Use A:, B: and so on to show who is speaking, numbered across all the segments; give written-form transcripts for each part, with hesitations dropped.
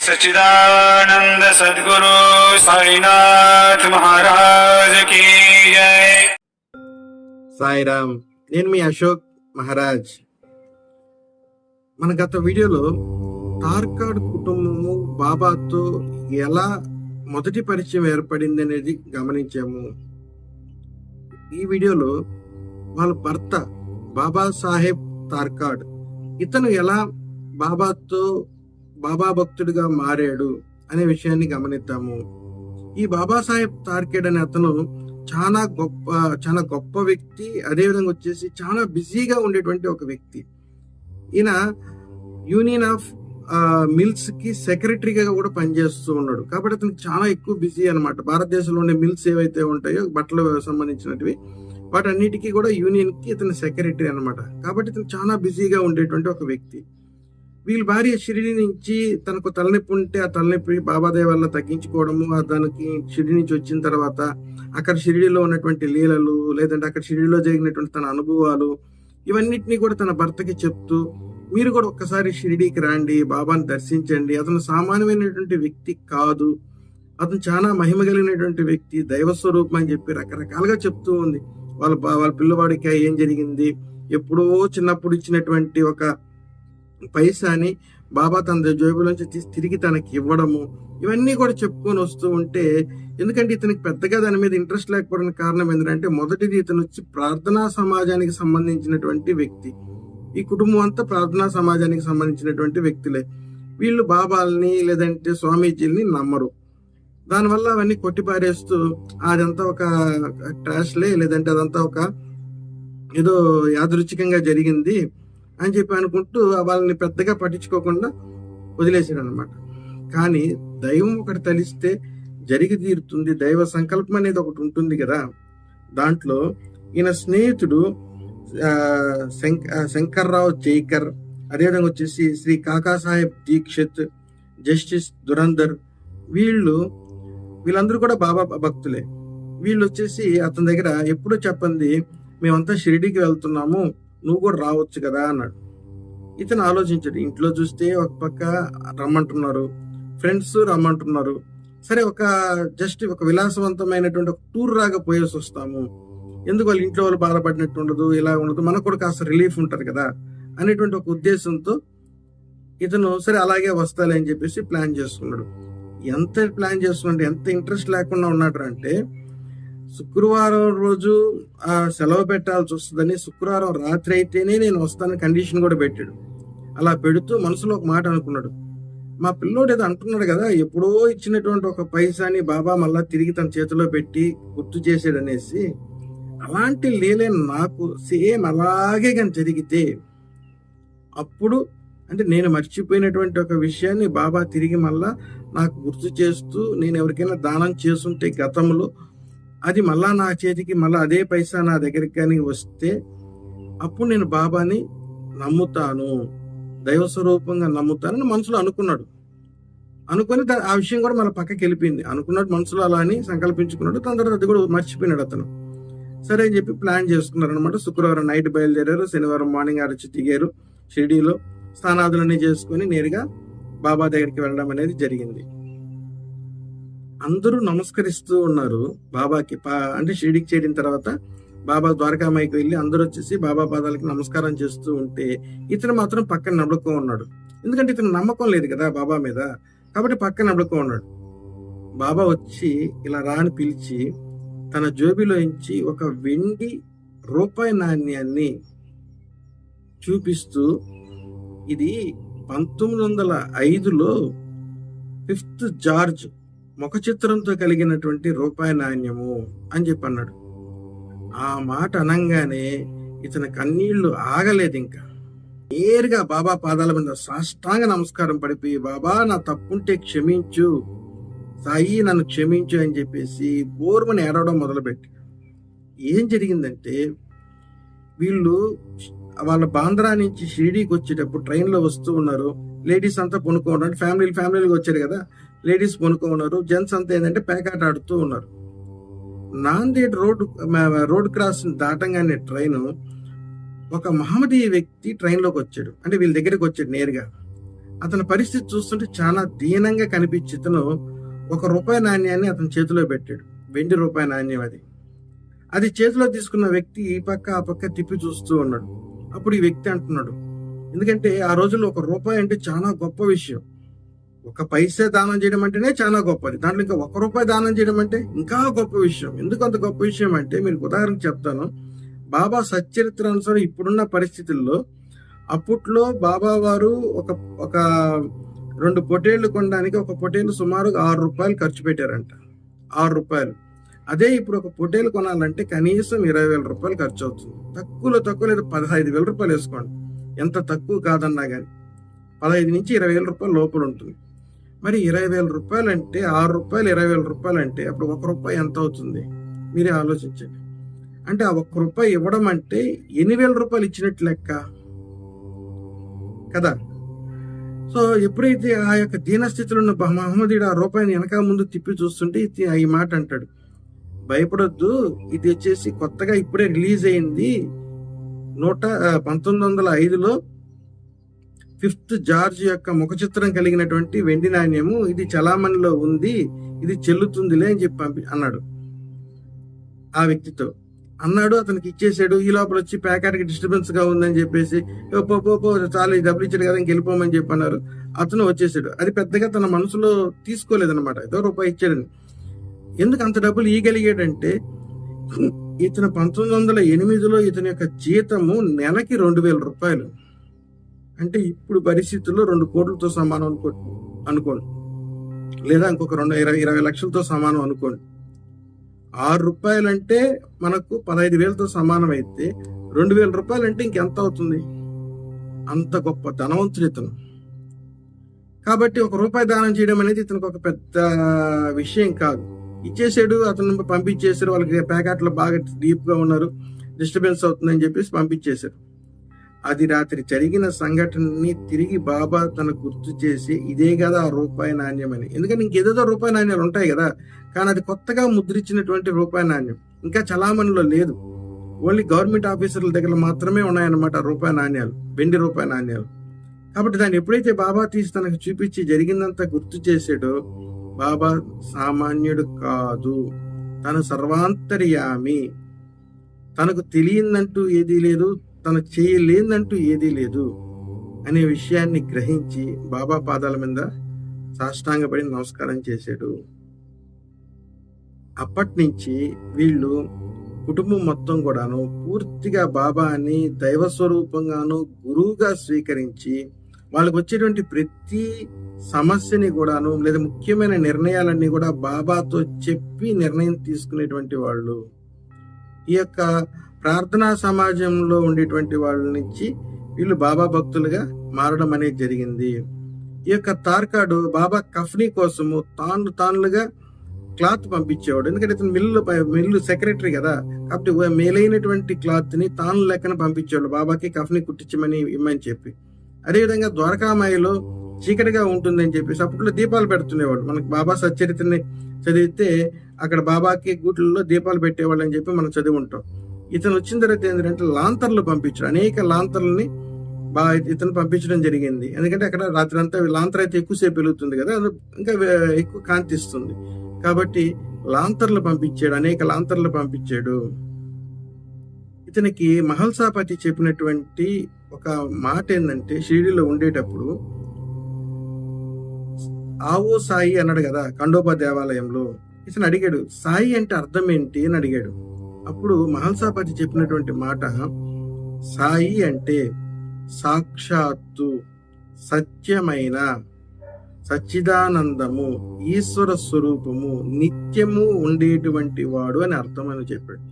A: सच्चिदानंद सद्गुरु साईनाथ महाराज की जय।
B: సాయిరామ్. నేను మీ అశోక్ మహారాజ్. మన గత వీడియోలో తార్కాడ్ కుటుంబము బాబాతో ఎలా మొదటి పరిచయం ఏర్పడింది అనేది గమనించాము. ఈ వీడియోలో వాళ్ళ భర్త బాబా సాహెబ్ తార్కాడ్ ఇతను ఎలా బాబా భక్తుడిగా మారాడు అనే విషయాన్ని గమనిద్దాము. ఈ బాబాసాహెబ్ తార్కాడ్ అనే అతను చాలా గొప్ప వ్యక్తి. అదేవిధంగా వచ్చేసి చాలా బిజీగా ఉండేటువంటి ఒక వ్యక్తి. ఈయన యూనియన్ ఆఫ్ మిల్స్ కి సెక్రటరీగా కూడా పనిచేస్తూ ఉన్నాడు. కాబట్టి అతనికి చాలా ఎక్కువ బిజీ అనమాట. భారతదేశంలో ఉండే మిల్స్ ఏవైతే ఉంటాయో బట్టలు సంబంధించినవి వాటన్నిటికీ కూడా యూనియన్ కి ఇతను సెక్రటరీ అనమాట. కాబట్టి ఇతను చాలా బిజీగా ఉండేటువంటి ఒక వ్యక్తి. వీళ్ళ భార్య షిరిడి నుంచి తనకు తలనొప్పి ఉంటే ఆ తలనొప్పి బాబాదేవి వల్ల తగ్గించుకోవడము, దానికి షిరిడి నుంచి వచ్చిన తర్వాత అక్కడ షిరిడిలో ఉన్నటువంటి లీలలు, లేదంటే అక్కడ షిరిడిలో జరిగినటువంటి తన అనుభవాలు, ఇవన్నిటినీ కూడా తన భర్తకి చెప్తూ, మీరు కూడా ఒక్కసారి షిరిడీకి రండి, బాబాని దర్శించండి, అతను సామాన్యమైనటువంటి వ్యక్తి కాదు, అతను చాలా మహిమ కలిగినటువంటి వ్యక్తి, దైవ స్వరూపం అని చెప్పి రకరకాలుగా చెప్తూ ఉంది. వాళ్ళ పిల్లవాడికి ఏం జరిగింది, ఎప్పుడో చిన్నప్పుడు ఇచ్చినటువంటి ఒక పైసాని బాబా తన జేబులోంచి తీసి తిరిగి తనకి ఇవ్వడము, ఇవన్నీ కూడా చెప్పుకొని వస్తూ ఉంటే, ఎందుకంటే ఇతనికి పెద్దగా దాని మీద ఇంట్రెస్ట్ లేకపోవడానికి కారణం ఏంటంటే, మొదటిది ఇతను వచ్చి ప్రార్థనా సమాజానికి సంబంధించినటువంటి వ్యక్తి. ఈ కుటుంబం అంతా ప్రార్థనా సమాజానికి సంబంధించినటువంటి వ్యక్తులే. వీళ్ళు బాబాల్ని లేదంటే స్వామీజీల్ని నమ్మరు. దానివల్ల అవన్నీ కొట్టిపారేస్తూ అదంతా ఒక ట్రాష్లే, లేదంటే అదంతా ఒక ఏదో యాదృచ్ఛికంగా జరిగింది అని చెప్పి అనుకుంటూ వాళ్ళని పెద్దగా పట్టించుకోకుండా వదిలేసాడు అనమాట. కానీ దైవం ఒకటి తలిస్తే జరిగి తీరుతుంది, దైవ సంకల్పం అనేది ఒకటి ఉంటుంది కదా. దాంట్లో ఈయన స్నేహితుడు శంకర్రావు జైకర్, అదేవిధంగా వచ్చేసి శ్రీ కాకాసాహెబ్ దీక్షిత్, జస్టిస్ దురందర్, వీళ్ళందరూ కూడా బాబా భక్తులే. వీళ్ళు వచ్చేసి అతని దగ్గర ఎప్పుడూ చెప్పండి, మేమంతా షిరిడీకి వెళ్తున్నాము, నువ్వు కూడా రావచ్చు కదా అన్నాడు. ఇతను ఆలోచించాడు. ఇంట్లో చూస్తే ఒక పక్క రమ్మంటున్నారు, ఫ్రెండ్స్ రమ్మంటున్నారు, సరే జస్ట్ ఒక విలాసవంతమైనటువంటి ఒక టూర్ రాగా పోయేసి వస్తాము, ఎందుకు వాళ్ళ ఇంట్లో వాళ్ళు బాధపడినట్టు ఉండదు, ఇలా ఉండదు, మనకు కూడా కాస్త రిలీఫ్ ఉంటుంది కదా అనేటువంటి ఒక ఉద్దేశంతో ఇతను సరే అలాగే వస్తాలే అని చెప్పేసి ప్లాన్ చేసుకున్నాడు. ఎంత ప్లాన్ చేసుకున్నాడు, ఎంత ఇంట్రెస్ట్ లేకుండా ఉన్నాడు అంటే, శుక్రవారం రోజు సెలవు పెట్టాల్సి వస్తుందని శుక్రవారం రాత్రి అయితేనే నేను వస్తానని కండిషన్ కూడా పెట్టాడు. అలా పెడుతూ మనసులో ఒక మాట అనుకున్నాడు, మా పిల్లోడు ఏదో అంటున్నాడు కదా, ఎప్పుడో ఇచ్చినటువంటి ఒక పైసాని బాబా మళ్ళా తిరిగి తన చేతిలో పెట్టి గుర్తు చేసాడు అనేసి, అలాంటి లీలే నాకు సేమ్ అలాగే కానీ జరిగితే అప్పుడు అంటే నేను మర్చిపోయినటువంటి ఒక విషయాన్ని బాబా తిరిగి మళ్ళా నాకు గుర్తు చేస్తూ, నేను ఎవరికైనా దానం చేస్తుంటే గతంలో అది మళ్ళా నా చేతికి మళ్ళా అదే పైసా నా దగ్గరికి కానీ వస్తే అప్పుడు నేను బాబాని నమ్ముతాను, దైవ స్వరూపంగా నమ్ముతానని మనసులో అనుకున్నాడు. అనుకుని ఆ విషయం కూడా మన పక్కకి వెళ్ళిపోయింది. అనుకున్నాడు మనసులో, అలా అని సంకల్పించుకున్నాడు. తన తర్వాత అది కూడా మర్చిపోయినాడు అతను. సరే అని చెప్పి ప్లాన్ చేసుకున్నారు అనమాట. శుక్రవారం నైట్ బయలుదేరారు, శనివారం మార్నింగ్ అరచి దిగారు. షిరిడీలో స్నానాదులన్నీ చేసుకుని నేరుగా బాబా దగ్గరికి వెళ్ళడం అనేది జరిగింది. అందరూ నమస్కరిస్తూ ఉన్నారు బాబాకి. అంటే షిరిడీకి చేరిన తర్వాత బాబా ద్వారకామాయికి వెళ్ళి అందరూ వచ్చేసి బాబా పాదాలకి నమస్కారం చేస్తూ ఉంటే ఇతను మాత్రం పక్కన నడుకో ఉన్నాడు. ఎందుకంటే ఇతను నమ్మకం లేదు కదా బాబా మీద, కాబట్టి పక్కన నడుకో ఉన్నాడు. బాబా వచ్చి ఇలా రాని పిలిచి తన జోబిలోంచి ఒక వెండి రూపాయి నాణ్యాన్ని చూపిస్తూ, ఇది 1905లో 5th జార్జ్ ముఖ చిత్రంతో కలిగినటువంటి రూపాయి నాణ్యము అని చెప్పి అన్నాడు. ఆ మాట అనంగానే ఇతని కన్నీళ్లు ఆగలేదు. ఇంకా నేరుగా బాబా పాదాల మీద సాష్టాంగ నమస్కారం పడిపోయి, బాబా నా తప్పుంటే క్షమించు, సాయి నన్ను క్షమించు అని చెప్పేసి బోర్మని ఏడవడం మొదలుపెట్టి, ఏం జరిగిందంటే వాళ్ళ బాంద్రా నుంచి షిరిడీకి వచ్చేటప్పుడు ట్రైన్లో వస్తూ ఉన్నారు. లేడీస్ అంతా పొనుకోవడం, ఫ్యామిలీగా వచ్చారు కదా, లేడీస్ పొనుకో ఉన్నారు. జెంట్స్ అంతా ఏంటంటే పేకాట ఆడుతూ ఉన్నారు. నాందేడ్ రోడ్ క్రాస్ దాటంగానే ట్రైన్ ఒక మహమ్మదీ వ్యక్తి ట్రైన్లోకి వచ్చాడు. అంటే వీళ్ళ దగ్గరికి వచ్చాడు నేరుగా. అతని పరిస్థితి చూస్తుంటే చాలా దీనంగా కనిపించి ఇతను ₹1 నాణ్యాన్ని అతని చేతిలో పెట్టాడు. వెండి రూపాయి నాణ్యం అది. అది చేతిలో తీసుకున్న వ్యక్తి ఈ పక్క ఆ పక్క తిప్పి చూస్తూ ఉన్నాడు. అప్పుడు ఈ వ్యక్తి అంటున్నాడు, ఎందుకంటే ఆ రోజుల్లో ₹1 అంటే చాలా గొప్ప విషయం. 1 పైసే దానం చేయడం అంటేనే చాలా గొప్పది. దాంట్లో ఇంకా ₹1 దానం చేయడం అంటే ఇంకా గొప్ప విషయం. ఎందుకు అంత గొప్ప విషయం అంటే మీకు ఉదాహరణకు చెప్తాను. బాబా సచ్చరిత్ర అనుసారం ఇప్పుడున్న పరిస్థితుల్లో అప్పట్లో బాబా వారు ఒక 2 పొటేళ్లు కొనడానికి ఒక పొటేలు సుమారు ₹6 ఖర్చు పెట్టారంట. ₹6. అదే ఇప్పుడు ఒక పొటేలు కొనాలంటే కనీసం ₹20,000 ఖర్చు అవుతుంది. తక్కువ లేదు ₹15,000 వేసుకోండి. ఎంత తక్కువ కాదన్నా కానీ 15 నుంచి ₹20,000 లోపల ఉంటుంది. మరి ₹20,000 అంటే ₹6 ₹20,000 అంటే అప్పుడు ₹1 ఎంత అవుతుంది మీరే ఆలోచించండి. అంటే ఆ ₹1 ఇవ్వడం అంటే ₹8,000 ఇచ్చినట్టు లెక్క కదా. సో ఎప్పుడైతే ఆ యొక్క దీనస్థితిలో ఉన్న మహమ్మదీయుడు ఆ రూపాయిని వెనక ముందు తిప్పి చూస్తుంటే ఈ మాట అంటాడు, భయపడొద్దు, ఇది వచ్చేసి కొత్తగా ఇప్పుడే రిలీజ్ అయింది. 1905లో 5th జార్జ్ యొక్క ముఖ చిత్రం కలిగినటువంటి వెండి నాణ్యము, ఇది చలామణిలో ఉంది, ఇది చెల్లుతుందిలే అని చెప్పి అన్నాడు. ఆ వ్యక్తితో అన్నాడు, అతనికి ఇచ్చేసాడు. ఈ లోపల వచ్చి ప్యాకెట్కి డిస్టర్బెన్స్ గా ఉందని చెప్పేసి చాలా డబ్బులు ఇచ్చాడు కదా ఇంకెళ్ళిపోమని చెప్పి అన్నారు. అతను వచ్చేసాడు. అది పెద్దగా తన మనసులో తీసుకోలేదన్నమాట, ఏదో ₹1 ఇచ్చాడని. ఎందుకు అంత డబ్బులు ఇవ్వగలిగాడంటే ఇతను 1908లో ఇతని యొక్క జీతము నెలకి ₹2,000. అంటే ఇప్పుడు పరిస్థితుల్లో 2 కోట్లతో సమానం అనుకోండి, లేదా ఇంకొక 20 లక్షలతో సమానం అనుకోండి. ₹6 అంటే మనకు 15,000తో సమానం అయితే ₹2,000 అంటే ఇంకెంత అవుతుంది? అంత గొప్ప ధనవంతుడు ఇతను. కాబట్టి ₹1 దానం చేయడం అనేది ఇతనికి ఒక పెద్ద విషయం కాదు. ఇచ్చేసాడు, అతను పంపించేశారు. వాళ్ళకి ప్యాకెట్లు బాగా డీప్ గా ఉన్నారు, డిస్టర్బెన్స్ అవుతుందని చెప్పేసి పంపించేశారు. అది రాత్రి జరిగిన సంఘటనని తిరిగి బాబా తనకు గుర్తు చేసి ఇదే కదా ₹1 నాణ్యం అని. ఎందుకంటే ఇంకేదేదో ₹1 నాణ్యాలు ఉంటాయి కదా, కానీ అది కొత్తగా ముద్రించినటువంటి ₹1 నాణ్యం ఇంకా చలామణిలో లేదు. ఓన్లీ గవర్నమెంట్ ఆఫీసర్ల దగ్గర మాత్రమే ఉన్నాయన్నమాట ₹1 నాణ్యాలు, వెండి ₹1 నాణ్యాలు. కాబట్టి దాన్ని ఎప్పుడైతే బాబా తీసి తనకు చూపించి జరిగిందంతా గుర్తు చేసాడో, బాబా సామాన్యుడు కాదు, తను సర్వాంతర్యామి, తనకు తెలియదంటూ ఏదీ లేదు, తను చేయలేదంటూ ఏదీ లేదు అనే విషయాన్ని గ్రహించి బాబా పాదాల మీద సాష్టాంగపడి నమస్కారం చేశాడు. అప్పటి నుంచి వీళ్ళు కుటుంబం మొత్తం కూడాను పూర్తిగా బాబాని దైవ స్వరూపంగాను గురువుగా స్వీకరించి వాళ్ళకు వచ్చేటువంటి ప్రతి సమస్యని కూడాను లేదా ముఖ్యమైన నిర్ణయాలన్నీ కూడా బాబాతో చెప్పి నిర్ణయం తీసుకునేటువంటి వాళ్ళు. ఈ యొక్క ప్రార్థనా సమాజంలో ఉండేటువంటి వాళ్ళ నుంచి వీళ్ళు బాబా భక్తులుగా మారడం అనేది జరిగింది. ఈ యొక్క తార్కాడు బాబా కఫ్నీ కోసము తానులుగా క్లాత్ పంపించేవాడు. ఎందుకంటే ఇతను మిల్లు సెక్రటరీ కదా, కాబట్టి మేలైనటువంటి క్లాత్ ని తాను లెక్కన పంపించేవాడు బాబాకి కఫ్నీ కుట్టించమని ఇమ్మని చెప్పి. అదేవిధంగా ద్వారకామాయిలో చీకటిగా ఉంటుందని చెప్పేసి అప్పట్లో దీపాలు పెడుతునేవాడు. మనకు బాబా సచ్చరిత్రని చదివితే అక్కడ బాబాకి గూట్లలో దీపాలు పెట్టేవాళ్ళు అని చెప్పి మనం చదివి ఉంటాం. ఇతను వచ్చిన తర్వాత ఏంటంటే లాంతర్లు పంపించాడు. అనేక లాంతర్లని ఇతను పంపించడం జరిగింది. ఎందుకంటే అక్కడ రాత్రి అంతా లాంతర్ అయితే ఎక్కువసేపు వెలుగుతుంది కదా, ఇంకా ఎక్కువ కాంతిస్తుంది కాబట్టి లాంతర్లు పంపించాడు, అనేక లాంతర్లు పంపించాడు. ఇతనికి మహల్సాపతి చెప్పినటువంటి ఒక మాట ఏంటంటే, షిరిడీలో ఉండేటప్పుడు ఆవో సాయి అన్నాడు కదా ఖండోబా దేవాలయంలో. ఇతను అడిగాడు, సాయి అంటే అర్థం ఏంటి అని అడిగాడు. అప్పుడు మహల్సాపతి చెప్పినటువంటి మాట, సాయి అంటే సాక్షాత్తు సత్యమైన సచ్చిదానందము ఈశ్వర స్వరూపము నిత్యము ఉండేటువంటి వాడు అని అర్థం అని చెప్పాడు.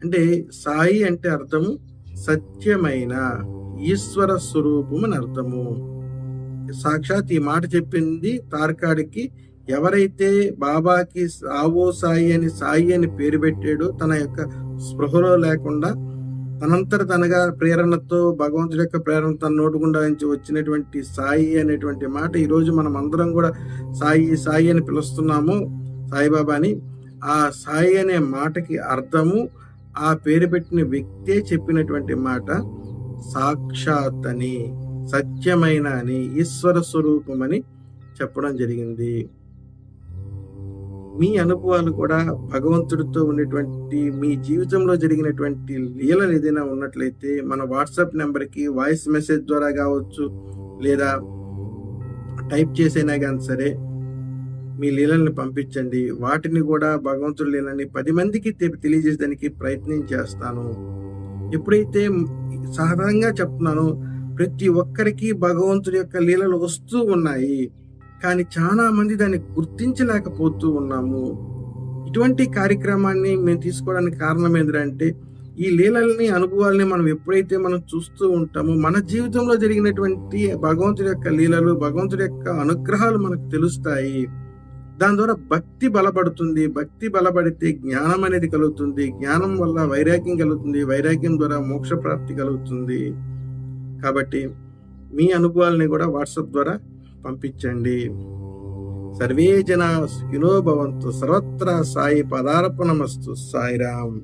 B: అంటే సాయి అంటే అర్థము సత్యమైన ఈశ్వర స్వరూపం అని అర్థము. సాక్షాత్ ఈ మాట చెప్పింది తార్కాడికి. ఎవరైతే బాబాకి ఆవో సాయి అని పేరు పెట్టాడో, తన యొక్క స్పృహలో లేకుండా తనంతట తనగా ప్రేరణతో భగవంతుడి యొక్క ప్రేరణ తన నోటు గుండా నుంచి వచ్చినటువంటి సాయి అనేటువంటి మాట ఈరోజు మనం అందరం కూడా సాయి అని పిలుస్తున్నాము, సాయిబాబాని. ఆ సాయి అనే మాటకి అర్థము ఆ పేరు పెట్టిన వ్యక్తే చెప్పినటువంటి మాట సాక్షాత్ అని, సత్యమైన అని, ఈశ్వర స్వరూపమని చెప్పడం జరిగింది. మీ అనుభవాలు కూడా భగవంతుడితో ఉన్నటువంటి మీ జీవితంలో జరిగినటువంటి లీలలు ఏదైనా ఉన్నట్లయితే మన వాట్సాప్ నెంబర్కి వాయిస్ మెసేజ్ ద్వారా కావచ్చు, లేదా టైప్ చేసైనా కానీ సరే మీ లీలల్ని పంపించండి. వాటిని కూడా భగవంతుడి లీలని 10 మందికి తెలియజేయడానికి ప్రయత్నం చేస్తాను. ఎప్పుడైతే సహజంగా చెప్తున్నానో ప్రతి ఒక్కరికి భగవంతుడి యొక్క లీలలు వస్తూ ఉన్నాయి, కానీ చాలా మంది దాన్ని గుర్తించలేకపోతూ ఉన్నాము. ఇటువంటి కార్యక్రమాన్ని మేము తీసుకోవడానికి కారణం ఏంటంటే ఈ లీలల్ని, అనుభవాల్ని మనం ఎప్పుడైతే మనం చూస్తూ ఉంటామో మన జీవితంలో జరిగినటువంటి భగవంతుడి యొక్క లీలలు, భగవంతుడి యొక్క అనుగ్రహాలు మనకు తెలుస్తాయి. దాని ద్వారా భక్తి బలపడుతుంది. భక్తి బలపడితే జ్ఞానం అనేది కలుగుతుంది. జ్ఞానం వల్ల వైరాగ్యం కలుగుతుంది. వైరాగ్యం ద్వారా మోక్ష ప్రాప్తి కలుగుతుంది. కాబట్టి మీ అనుభవాలని కూడా వాట్సాప్ ద్వారా పంపించండి. సర్వే జనా సుఖినో భవంతు. సర్వత్రా సాయి పదార్పణమస్తు. సాయిరామ్.